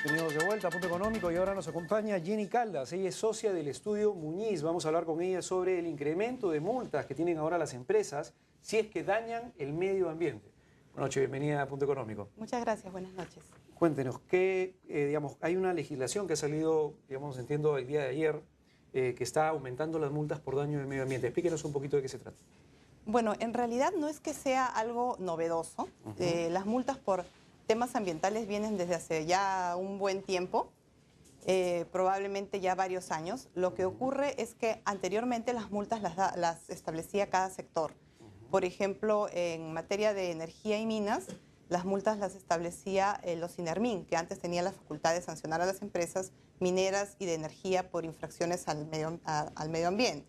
Bienvenidos de vuelta a Punto Económico y ahora nos acompaña Jenny Caldas. Ella es socia del estudio Muñiz. Vamos a hablar con ella sobre el incremento de multas que tienen ahora las empresas si es que dañan el medio ambiente. Buenas noches, bienvenida a Punto Económico. Muchas gracias, buenas noches. Cuéntenos, hay una legislación que ha salido, entiendo, el día de ayer, que está aumentando las multas por daño del medio ambiente. Explíquenos un poquito de qué se trata. Bueno, en realidad no es que sea algo novedoso. Las multas por temas ambientales vienen desde hace ya un buen tiempo, probablemente ya varios años. Lo que ocurre es que anteriormente las multas las establecía cada sector. Por ejemplo, en materia de energía y minas, las multas las establecía los INERMIN, que antes tenía la facultad de sancionar a las empresas mineras y de energía por infracciones al medio ambiente.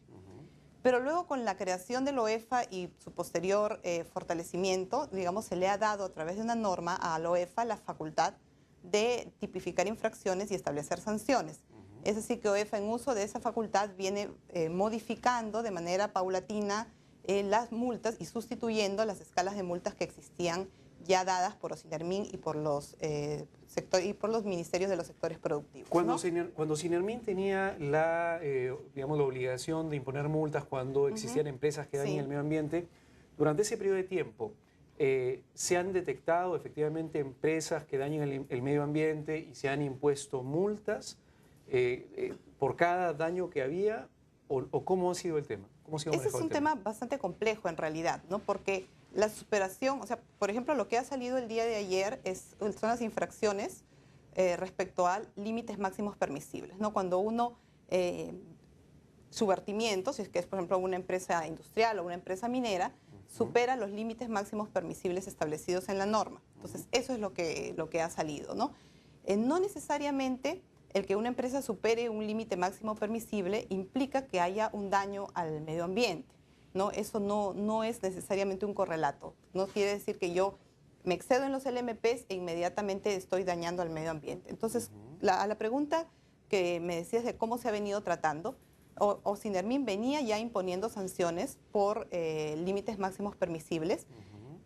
Pero luego con la creación del OEFA y su posterior fortalecimiento, digamos, se le ha dado a través de una norma a la OEFA la facultad de tipificar infracciones y establecer sanciones. Es decir, que OEFA en uso de esa facultad viene modificando de manera paulatina las multas y sustituyendo las escalas de multas que existían ya dadas por los INERMIN y por los ministerios de los sectores productivos. Cuando Sinermin tenía la obligación de imponer multas cuando existían empresas que dañan el medio ambiente, durante ese periodo de tiempo, ¿se han detectado efectivamente empresas que dañan el medio ambiente y se han impuesto multas por cada daño que había? ¿O cómo ha sido el tema? Ese es un tema bastante complejo en realidad, ¿no? Porque la superación, o sea, por ejemplo, lo que ha salido el día de ayer son las infracciones respecto a límites máximos permisibles, ¿no? Cuando su vertimiento, si es que es, por ejemplo, una empresa industrial o una empresa minera, supera los límites máximos permisibles establecidos en la norma. Entonces, eso es lo que ha salido, ¿no? No necesariamente el que una empresa supere un límite máximo permisible implica que haya un daño al medio ambiente, ¿no? Eso no es necesariamente un correlato. No quiere decir que yo me excedo en los LMPs e inmediatamente estoy dañando al medio ambiente. Entonces, a la pregunta que me decías de cómo se ha venido tratando, Sinermin venía ya imponiendo sanciones por límites máximos permisibles,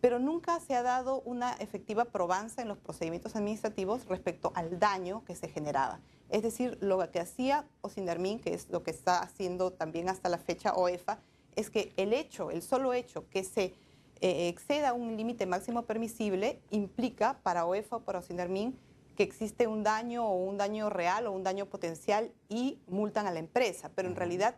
pero nunca se ha dado una efectiva probanza en los procedimientos administrativos respecto al daño que se generaba. Es decir, lo que hacía Sinermin, que es lo que está haciendo también hasta la fecha OEFA, es que el solo hecho que se exceda un límite máximo permisible implica para OEFA o para Sinermin que existe un daño o un daño real o un daño potencial y multan a la empresa. Pero en realidad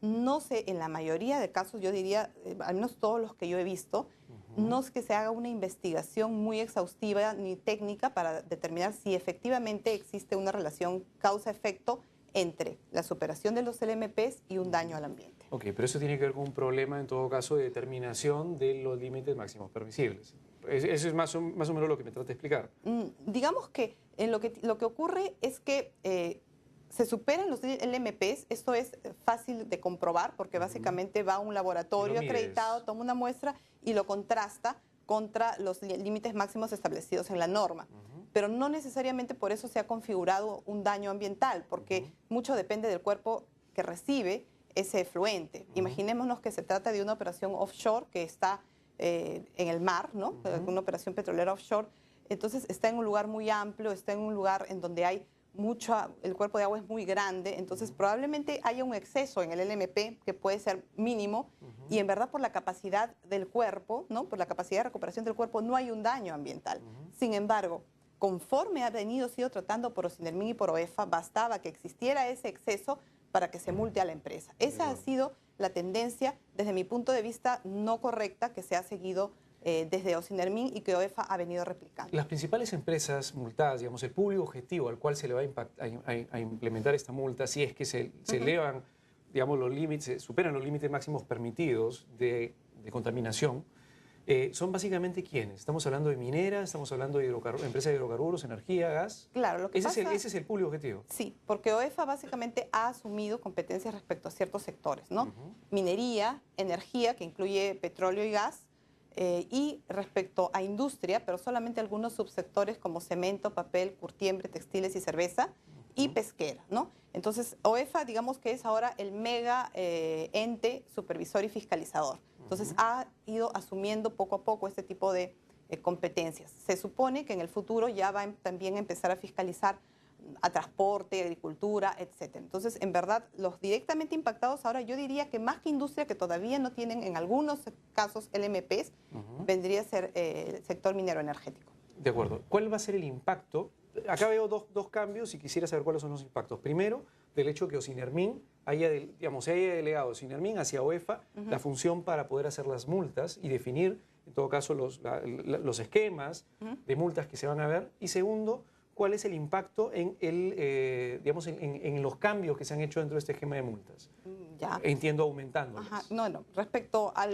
no sé, en la mayoría de casos, yo diría, al menos todos los que yo he visto, no es que se haga una investigación muy exhaustiva ni técnica para determinar si efectivamente existe una relación causa-efecto entre la superación de los LMPs y un daño al ambiente. Ok, pero eso tiene que ver con un problema, en todo caso, de determinación de los límites máximos permisibles. Eso es más o menos lo que me trata de explicar. Digamos que lo que ocurre es que se superan los LMPs. Esto es fácil de comprobar porque básicamente va a un laboratorio acreditado, toma una muestra y lo contrasta contra los límites máximos establecidos en la norma. Pero no necesariamente por eso se ha configurado un daño ambiental, porque mucho depende del cuerpo que recibe ese efluente. Imaginémonos que se trata de una operación offshore que está en el mar, ¿no? Una operación petrolera offshore. Entonces está en un lugar muy amplio, está en un lugar en donde hay el cuerpo de agua es muy grande, entonces probablemente haya un exceso en el LMP que puede ser mínimo y en verdad por la capacidad del cuerpo, ¿no? Por la capacidad de recuperación del cuerpo no hay un daño ambiental. Sin embargo, conforme sido tratando por Sinermin y por OEFA, bastaba que existiera ese exceso para que se multe a la empresa. Esa ha sido la tendencia, desde mi punto de vista, no correcta que se ha seguido desde Sinermin y que OEFA ha venido replicando. Las principales empresas multadas, digamos, el público objetivo al cual se le va a implementar esta multa, si es que se elevan, digamos, los límites, se superan los límites máximos permitidos de contaminación, son básicamente ¿quiénes? Estamos hablando de mineras, estamos hablando de empresas de hidrocarburos, energía, gas. Claro, lo que ese es el público objetivo. Sí, porque OEFA básicamente ha asumido competencias respecto a ciertos sectores, ¿no? Minería, energía, que incluye petróleo y gas, y respecto a industria, pero solamente algunos subsectores como cemento, papel, curtiembre, textiles y cerveza, y pesquera, ¿no? Entonces, OEFA, digamos que es ahora el mega ente supervisor y fiscalizador. Entonces, ha ido asumiendo poco a poco este tipo de competencias. Se supone que en el futuro ya va también a empezar a fiscalizar a transporte, agricultura, etcétera. Entonces, en verdad, los directamente impactados ahora, yo diría que más que industria, que todavía no tienen en algunos casos LMPs, vendría a ser el sector minero energético. De acuerdo. ¿Cuál va a ser el impacto? Acá veo dos cambios y quisiera saber cuáles son los impactos. Primero, del hecho que Ocinermin se haya delegado Ocinermin hacia OEFA la función para poder hacer las multas y definir, en todo caso, los esquemas de multas que se van a ver. Y segundo, ¿cuál es el impacto en, en los cambios que se han hecho dentro de este esquema de multas? Ya. Entiendo, aumentándolos. No. Respecto a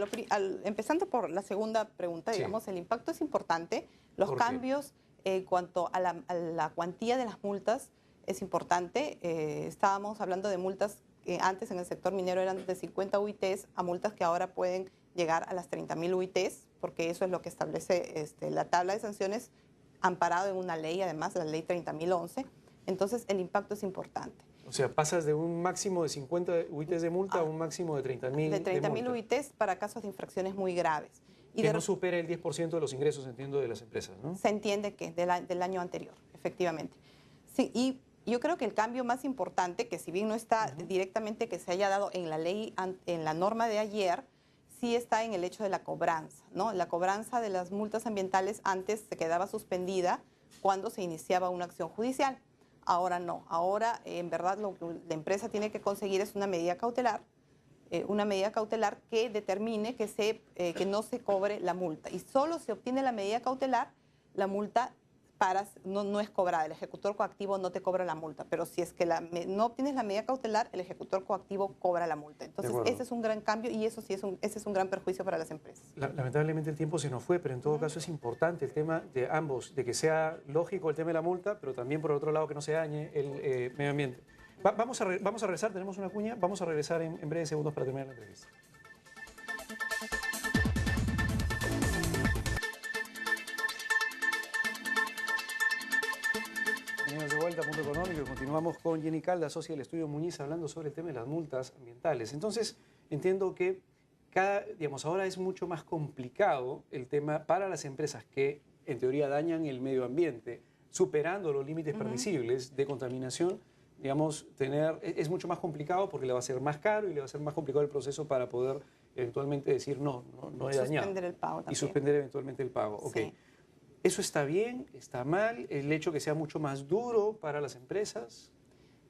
empezando por la segunda pregunta, digamos, el impacto es importante. Los cambios en cuanto a la cuantía de las multas es importante. Estábamos hablando de multas que antes en el sector minero eran de 50 UITs a multas que ahora pueden llegar a las 30.000 UITs, porque eso es lo que establece la tabla de sanciones amparado en una ley, además, la ley 30.011. Entonces, el impacto es importante. O sea, pasas de un máximo de 50 UITs de multa a un máximo de 30.000 de 30.000 UITs para casos de infracciones muy graves. Y que no supere el 10% de los ingresos, entiendo, de las empresas, ¿no? Se entiende que del año anterior, efectivamente. Sí, y yo creo que el cambio más importante, que si bien no está directamente que se haya dado en la ley, en la norma de ayer, sí está en el hecho de la cobranza, ¿no? La cobranza de las multas ambientales antes se quedaba suspendida cuando se iniciaba una acción judicial. Ahora no. Ahora, en verdad, lo que la empresa tiene que conseguir es una medida cautelar que determine que no se cobre la multa. Y solo se obtiene la medida cautelar, la multa no es cobrada. El ejecutor coactivo no te cobra la multa, pero si es que no obtienes la medida cautelar, el ejecutor coactivo cobra la multa. Entonces, ese es un gran cambio y eso sí ese es un gran perjuicio para las empresas. Lamentablemente el tiempo se nos fue, pero en todo caso es importante el tema de ambos, de que sea lógico el tema de la multa, pero también por otro lado que no se dañe el medio ambiente. Vamos a regresar, tenemos una cuña, vamos a regresar en breves segundos para terminar la entrevista. Bienvenidos de vuelta a Punto Económico y continuamos con Jenny Caldas, socia del Estudio Muñiz, hablando sobre el tema de las multas ambientales. Entonces, entiendo que ahora es mucho más complicado el tema para las empresas que en teoría dañan el medio ambiente, superando los límites permisibles de contaminación. Es mucho más complicado porque le va a ser más caro y le va a ser más complicado el proceso para poder eventualmente decir no he dañado. Suspender el pago también. Y suspender eventualmente el pago. Sí. Okay. ¿Eso está bien? ¿Está mal? ¿El hecho que sea mucho más duro para las empresas?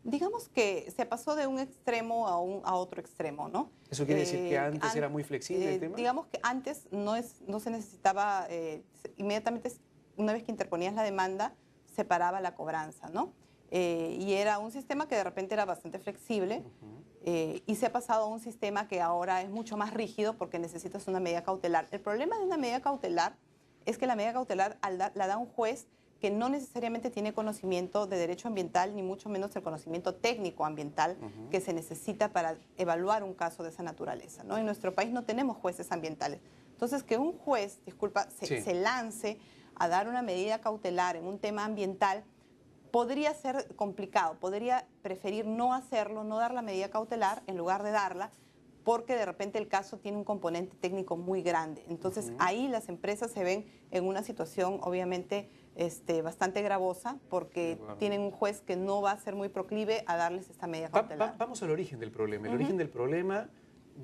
Digamos que se pasó de un extremo a otro extremo, ¿no? ¿Eso quiere decir que antes era muy flexible el tema? Digamos que antes no se necesitaba, inmediatamente, una vez que interponías la demanda, se paraba la cobranza, ¿no? Y era un sistema que de repente era bastante flexible y se ha pasado a un sistema que ahora es mucho más rígido porque necesitas una medida cautelar. El problema de una medida cautelar es que la medida cautelar la da un juez que no necesariamente tiene conocimiento de derecho ambiental, ni mucho menos el conocimiento técnico ambiental que se necesita para evaluar un caso de esa naturaleza, ¿no? En nuestro país no tenemos jueces ambientales. Entonces, que un juez, se lance a dar una medida cautelar en un tema ambiental podría ser complicado, podría preferir no hacerlo, no dar la medida cautelar en lugar de darla, porque de repente el caso tiene un componente técnico muy grande. Entonces, ahí las empresas se ven en una situación, obviamente, bastante gravosa, porque tienen un juez que no va a ser muy proclive a darles esta medida cautelar. Vamos al origen del problema. El origen del problema,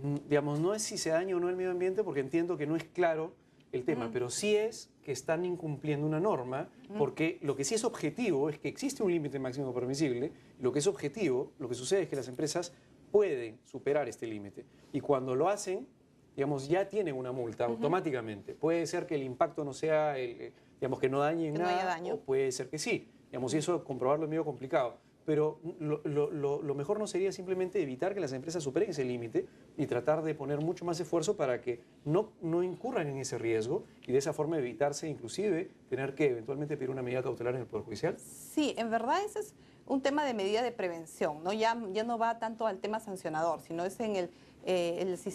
no es si se daña o no el medio ambiente, porque entiendo que no es claro el tema, pero sí es que están incumpliendo una norma, porque lo que sí es objetivo es que existe un límite máximo permisible, y lo que es objetivo, lo que sucede es que las empresas pueden superar este límite, y cuando lo hacen, ya tienen una multa automáticamente. Puede ser que el impacto no sea, que no dañe nada, o puede ser que sí. Y eso comprobarlo es medio complicado. Pero lo mejor no sería simplemente evitar que las empresas superen ese límite y tratar de poner mucho más esfuerzo para que no incurran en ese riesgo y de esa forma evitarse inclusive tener que eventualmente pedir una medida cautelar en el Poder Judicial? Sí, en verdad ese es un tema de medida de prevención, ¿no? Ya no va tanto al tema sancionador, sino es en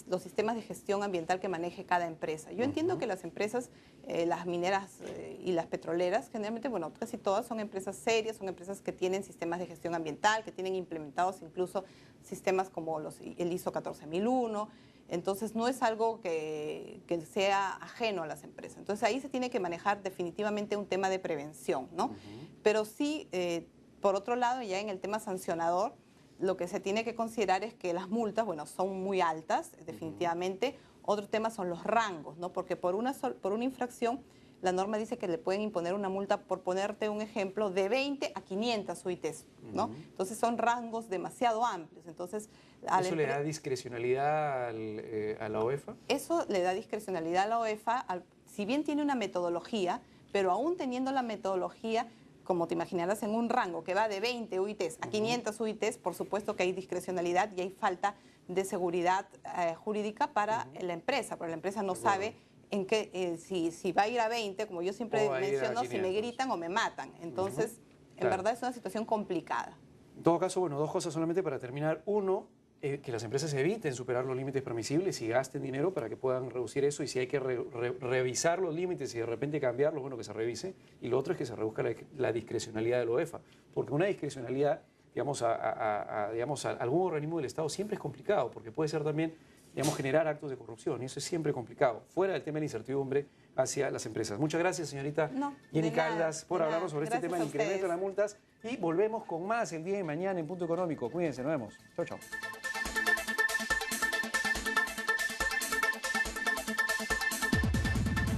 los sistemas de gestión ambiental que maneje cada empresa. Yo entiendo que las empresas, las mineras y las petroleras, generalmente, bueno, casi todas son empresas serias, son empresas que tienen sistemas de gestión ambiental, que tienen implementados incluso sistemas como el ISO 14001, Entonces no es algo que sea ajeno a las empresas. Entonces ahí se tiene que manejar definitivamente un tema de prevención, ¿no? Pero sí, por otro lado, ya en el tema sancionador, lo que se tiene que considerar es que las multas, bueno, son muy altas, definitivamente. Otro tema son los rangos, ¿no? Porque por una infracción, la norma dice que le pueden imponer una multa, por ponerte un ejemplo, de 20 a 500 UITs, ¿no? Entonces son rangos demasiado amplios. Entonces, ¿eso le da discrecionalidad a la OEFA? Eso le da discrecionalidad a la OEFA, si bien tiene una metodología, pero aún teniendo la metodología, como te imaginarás, en un rango que va de 20 UITs a 500 UITs, por supuesto que hay discrecionalidad y hay falta de seguridad jurídica para la empresa, porque la empresa no sabe en qué, si va a ir a 20, como yo siempre menciono, si me gritan o me matan. Entonces, en verdad es una situación complicada. En todo caso, bueno, dos cosas solamente para terminar. Uno, que las empresas eviten superar los límites permisibles y gasten dinero para que puedan reducir eso, y si hay que revisar los límites y de repente cambiarlos, bueno, que se revise. Y lo otro es que se reduzca la discrecionalidad de la OEFA, porque una discrecionalidad, digamos, a algún organismo del Estado siempre es complicado, porque puede ser también, digamos, generar actos de corrupción, y eso es siempre complicado, fuera del tema de la incertidumbre hacia las empresas. Muchas gracias, señorita Jenny Caldas, por hablarnos sobre este tema del incremento de las multas, y volvemos con más el día de mañana en Punto Económico. Cuídense, nos vemos. Chau, chau.